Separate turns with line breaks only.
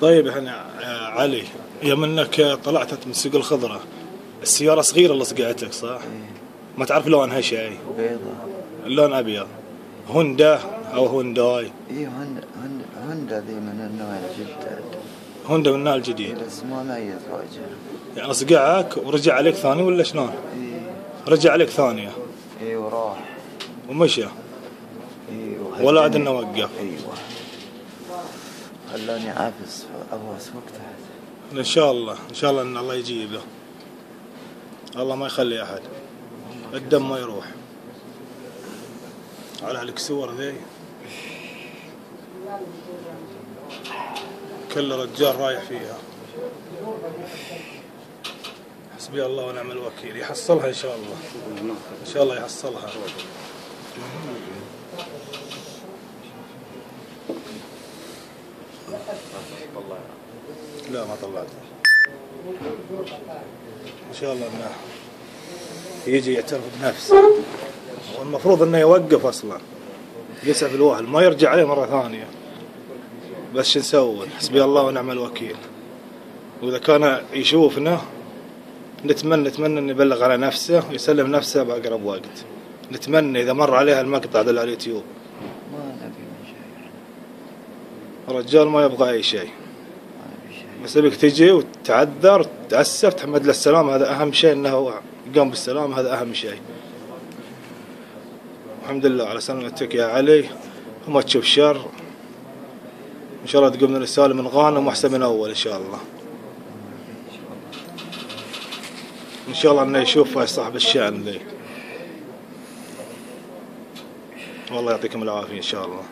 طيب احنا علي، يوم انك طلعت من سوق الخضرة، السيارة صغيرة اللي صقعتك صح؟
إيه.
ما تعرف لونها شيء؟
بيضة.
اللون ابيض. هوندا او هونداي؟
إيه هوندا ذي من النوع الجديد.
هوندا من النوع الجديد.
إيه بس ما ميز وجهه.
يعني صقعك ورجع عليك ثاني ولا شلون؟
إيه.
رجع عليك ثانية.
إيه وراح.
ومشى.
إيه
ولا عاد انه وقف.
أيوة. خلاني عابس وقتها.
ان شاء الله ان شاء الله ان الله يجيبه. الله ما يخلي احد. الدم ما يروح. على الكسور ذي كل رجال رايح فيها. حسبي الله ونعم الوكيل. يحصلها ان شاء الله. ان شاء الله يحصلها. لا ما طلعت. ان شاء الله انه يجي يعترف بنفسه. والمفروض انه يوقف اصلا. يسعف الواحد ما يرجع عليه مرة ثانية. بس شو نسوي؟ حسبي الله ونعم الوكيل. واذا كان يشوفنا نتمنى انه يبلغ على نفسه ويسلم نفسه باقرب وقت. نتمنى اذا مر عليها المقطع على اليوتيوب.
ما نبي من شيء.
الرجال ما يبغى اي شيء. بس ابيك تجي وتعذر وتأسف تحمد له السلام. هذا اهم شيء انه قام بالسلام. هذا اهم شيء. الحمد لله على سلامتك يا علي. وما تشوف شر. ان شاء الله تقوم من السالم من غانم واحسن من اول ان شاء الله. ان شاء الله انه يشوف صاحب الشأن ذي. والله يعطيكم العافية ان شاء الله.